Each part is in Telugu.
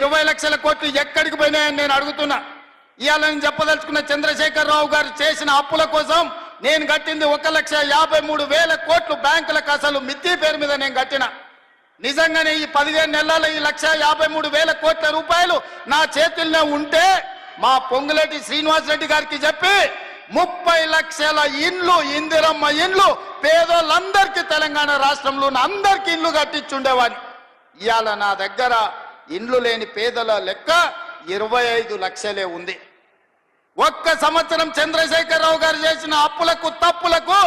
20 లక్షల కోట్లు ఎక్కడికి పోయినాయని నేను అడుగుతున్నా. ఇవాళ నేను చెప్పదలుచుకున్న చంద్రశేఖరరావు గారు చేసిన అప్పుల కోసం నేను కట్టింది 1,53,000 కోట్లు బ్యాంకులకు అసలు మిత్తి పేరు మీద నేను కట్టిన. నిజంగానే ఈ 15 నెలల ఈ 1,53,000 కోట్ల రూపాయలు నా చేతుల్లో ఉంటే మా పొంగులేటి శ్రీనివాసరెడ్డి గారికి చెప్పి 30 లక్షల ఇండ్లు, ఇందిరమ్మ ఇండ్లు పేదోళ్ళందరికీ తెలంగాణ రాష్ట్రంలో అందరికీ ఇండ్లు కట్టించుండేవాడిని. ఇవాళ నా దగ్గర ఇండ్లు లేని పేదల లెక్క 25 లక్షలే ఉంది. ఒక్క సంవత్సరం చంద్రశేఖరరావు గారు చేసిన అప్పులకు తప్పులకు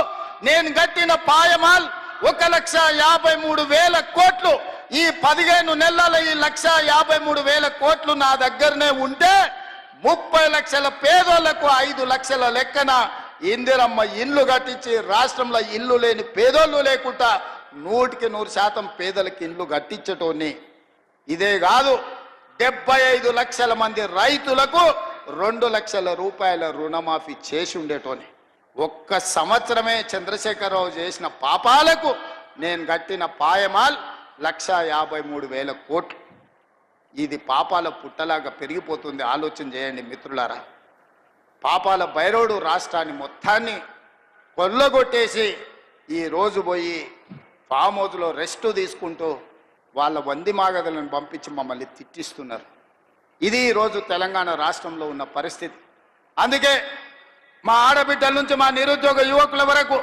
నేను కట్టిన పాయమాల్ 1,53,000 కోట్లు. ఈ 15 నెలల ఈ 1,53,000 కోట్లు నా దగ్గరనే ఉంటే 30 లక్షల పేదోళ్లకు 5 లక్షల లెక్కన ఇందిరమ్మ ఇండ్లు కట్టించి రాష్ట్రంలో ఇల్లు లేని పేదోళ్ళు లేకుండా 100% పేదలకు ఇండ్లు కట్టించటోని. ఇదే కాదు 75 లక్షల మంది రైతులకు 2 లక్షల రూపాయల రుణమాఫీ చేసి ఉండేటోని. ఒక్క సంవత్సరమే చంద్రశేఖరరావు చేసిన పాపాలకు నేను కట్టిన పాయమాల్ 1,53,000 కోట్లు. ఇది పాపాల పుట్టలాగా పెరిగిపోతుంది. ఆలోచన చేయండి మిత్రులారా. పాపాల భైరవుడు రాష్ట్రాన్ని మొత్తాన్ని కొల్లగొట్టేసి ఈ రోజు పోయి ఫామ్ హౌస్లో రెస్ట్ తీసుకుంటూ వాళ్ళ వంది మాగదులను పంపించి మమ్మల్ని తిట్టిస్తున్నారు. ఇది ఈరోజు తెలంగాణ రాష్ట్రంలో ఉన్న పరిస్థితి. అందుకే మా ఆడబిడ్డల నుంచి మా నిరుద్యోగ యువకుల వరకు,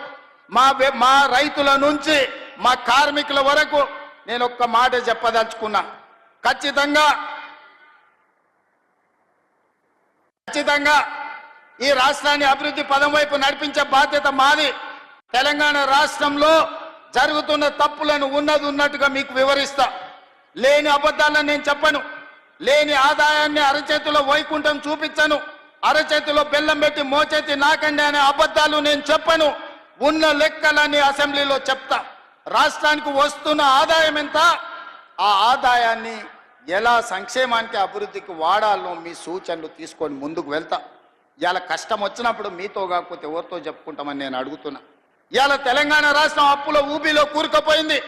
మా రైతుల నుంచి మా కార్మికుల వరకు నేను ఒక్క మాట చెప్పదలుచుకున్నా. ఖచ్చితంగా ఈ రాష్ట్రాన్ని అభివృద్ధి పదం వైపు నడిపించే బాధ్యత మాది. తెలంగాణ రాష్ట్రంలో జరుగుతున్న తప్పులను ఉన్నట్టుగా మీకు వివరిస్తా. లేని అబద్ధాలను నేను చెప్పను. లేని ఆదాయాన్ని అరచేతిలో వైకుంఠం చూపించను. అరచేతిలో బెల్లం పెట్టి మోచేతి నాకండి అనే అబద్ధాలు నేను చెప్పను. ఉన్న లెక్కలని అసెంబ్లీలో చెప్తా. రాష్ట్రానికి వస్తున్న ఆదాయం ఎంత, ఆ ఆదాయాన్ని ఎలా సంక్షేమానికి అభివృద్ధికి వాడాలో మీ సూచనలు తీసుకొని ముందుకు వెళ్తా. ఇవాళ కష్టం వచ్చినప్పుడు మీతో కాకపోతే ఎవరితో చెప్పుకుంటామని నేను అడుగుతున్నా. ఇవాళ తెలంగాణ రాష్ట్రం అప్పుల ఊబిలో కూరుకుపోయింది.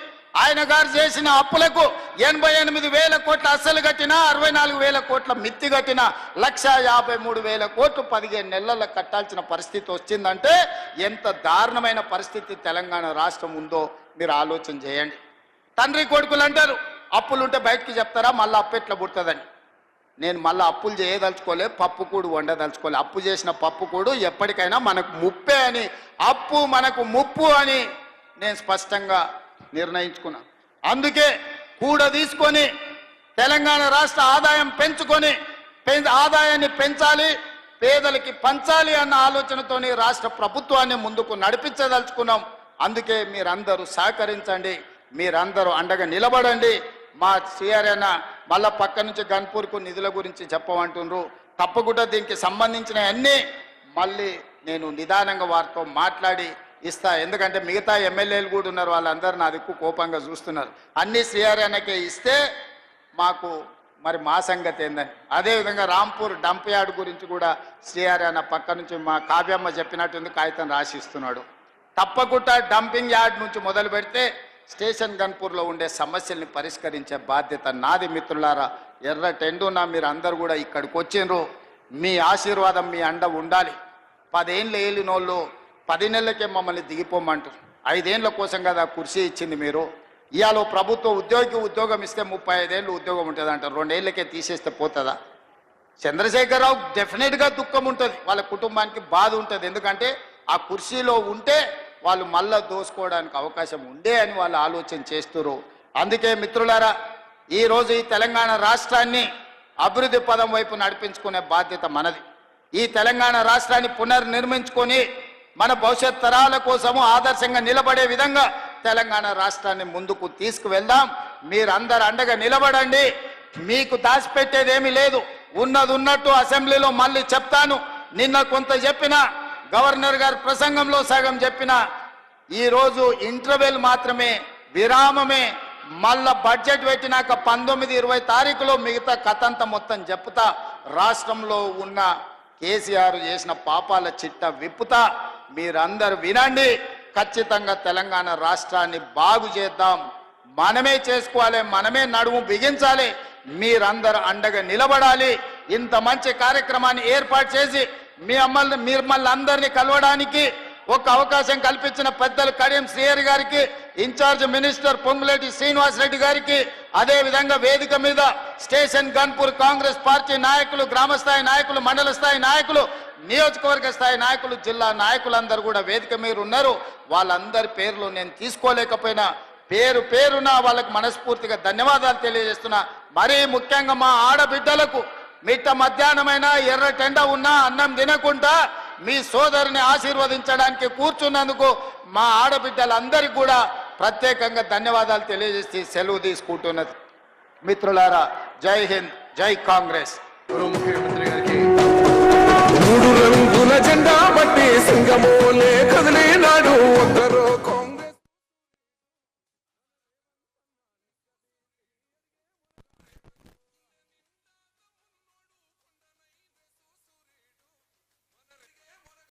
ఆయన గారు చేసిన అప్పులకు 88,000 కోట్ల అసలు కట్టిన, 64,000 కోట్ల మిత్తి కట్టిన 1,53,000 కోట్లు 15 నెలల్లో కట్టాల్సిన పరిస్థితి వచ్చిందంటే ఎంత దారుణమైన పరిస్థితి తెలంగాణ రాష్ట్రం ఉందో మీరు ఆలోచన చేయండి. తండ్రి కొడుకులు అంటారు అప్పులుంటే బయటికి చెప్తారా, మళ్ళీ అప్పు ఎట్లా పుడుతుందని. నేను మళ్ళీ అప్పులు చేయదలుచుకోలే, పప్పు కూడు వండదలుచుకోలే. అప్పు చేసిన పప్పు కూడు ఎప్పటికైనా మనకు ముప్పే అని, అప్పు మనకు ముప్పు అని నేను స్పష్టంగా నిర్ణయించుకున్నా. అందుకే కూడ తీసుకొని తెలంగాణ రాష్ట్ర ఆదాయం పెంచుకొని ఆదాయాన్ని పెంచాలి, పేదలకి పంచాలి అన్న ఆలోచనతోని రాష్ట్ర ప్రభుత్వాన్ని ముందుకు నడిపించదలుచుకున్నాం. అందుకే మీరందరూ సహకరించండి, మీరందరూ అండగా నిలబడండి. మా సిఆర్ఎన మళ్ళా పక్క నుంచి గన్పూర్కు నిధుల గురించి చెప్పమంటుండ్రు. తప్పకుండా దీనికి సంబంధించిన అన్నీ మళ్ళీ నేను నిదానంగా వారితో మాట్లాడి ఇస్తా. ఎందుకంటే మిగతా ఎమ్మెల్యేలు కూడా ఉన్నారు, వాళ్ళందరూ నా దిక్కు కోపంగా చూస్తున్నారు. అన్ని సిఆర్ఎన్కే ఇస్తే మాకు మరి మా సంగతి ఏందని. అదేవిధంగా రాంపూర్ డంప్ యార్డ్ గురించి కూడా సిఆర్ఎన్ పక్క నుంచి మా కావ్యమ్మ చెప్పినట్టుంది కాగితం రాసిస్తున్నాడు. తప్పకుండా డంపింగ్ యార్డ్ నుంచి మొదలు పెడితే స్టేషన్ గన్పూర్లో ఉండే సమస్యల్ని పరిష్కరించే బాధ్యత నాది. మిత్రులారా, ఎర్ర టెండునా మీరు అందరు కూడా ఇక్కడికి వచ్చిండ్రు. మీ ఆశీర్వాదం, మీ అండ ఉండాలి. 10 ఏళ్ళు ఏలినోళ్ళు 10 నెలలకే మమ్మల్ని దిగిపోమంటారు. 5 ఏళ్ళ కోసం కదా కుర్చీ ఇచ్చింది మీరు. ఇవాళ ప్రభుత్వ ఉద్యోగం ఇస్తే 35 ఏళ్ళు ఉద్యోగం ఉంటుంది అంటారు. 2 ఏళ్ళకే తీసేస్తే పోతుందా? చంద్రశేఖరరావు డెఫినెట్గా దుఃఖం ఉంటుంది, వాళ్ళ కుటుంబానికి బాధ ఉంటుంది. ఎందుకంటే ఆ కుర్చీలో ఉంటే వాళ్ళు మళ్ళా దోసుకోవడానికి అవకాశం ఉండే అని వాళ్ళు ఆలోచన చేస్తున్నారు. అందుకే మిత్రులారా, ఈరోజు ఈ తెలంగాణ రాష్ట్రాన్ని అభివృద్ధి పదం వైపు నడిపించుకునే బాధ్యత మనది. ఈ తెలంగాణ రాష్ట్రాన్ని పునర్నిర్మించుకొని మన భవిష్యత్ తరాల కోసము ఆదర్శంగా నిలబడే విధంగా తెలంగాణ రాష్ట్రాన్ని ముందుకు తీసుకువెళ్దాం. మీరందరూ అండగా నిలబడండి. మీకు దాచిపెట్టేదేమీ లేదు, ఉన్నది ఉన్నట్టు అసెంబ్లీలో మళ్ళీ చెప్తాను. నిన్న కొంత చెప్పినా, గవర్నర్ గారు ప్రసంగంలో సగం చెప్పిన, ఈరోజు ఇంటర్వెల్ మాత్రమే, విరామమే. మళ్ళా బడ్జెట్ పెట్టినాక 19-20 తారీఖులో మిగతా కథంతా మొత్తం చెప్తా. రాష్ట్రంలో ఉన్న కేసీఆర్ చేసిన పాపాల చిట్ట విప్పుతా. మీరందరూ వినండి. ఖచ్చితంగా తెలంగాణ రాష్ట్రాన్ని బాగు చేద్దాం. మనమే చేసుకోవాలి, మనమే నడుము బిగించాలి. మీరందరూ అండగా నిలబడాలి. ఇంత మంచి కార్యక్రమాన్ని ఏర్పాటు చేసి మిమ్మల్ని అందరినీ కలవడానికి ఒక అవకాశం కల్పించిన పెద్దలు కడియం శ్రీహరి గారికి, ఇన్ఛార్జ్ మినిస్టర్ పొంగులేటి శ్రీనివాస్ రెడ్డి గారికి, అదే విధంగా వేదిక మీద స్టేషన్ గన్పూర్ కాంగ్రెస్ పార్టీ నాయకులు, గ్రామ స్థాయి నాయకులు, మండల స్థాయి నాయకులు, నియోజకవర్గ స్థాయి నాయకులు, జిల్లా నాయకులందరూ కూడా వేదిక మీద ఉన్నారు. వాళ్ళందరి పేర్లు నేను తీసుకోలేకపోయినా పేరు పేరున వాళ్ళకి మనస్ఫూర్తిగా ధన్యవాదాలు తెలియజేస్తున్నా. మరీ ముఖ్యంగా మా ఆడబిడ్డలకు మిట్ట మధ్యాహ్నమైన ఎర్ర టెండ ఉన్నా అన్నం తినకుండా మీ సోదరుని ఆశీర్వదించడానికి కూర్చున్నందుకు మా ఆడబిడ్డలందరికీ కూడా ప్రత్యేకంగా ధన్యవాదాలు తెలియజేసి సెలవు తీసుకుంటున్నది. మిత్రులారా, జై హింద్, జై కాంగ్రెస్. ముఖ్యమంత్రి గారికి 3 రంగుల జెండా బట్టి సింగమోలే కదిలినాడు ఒక్కరు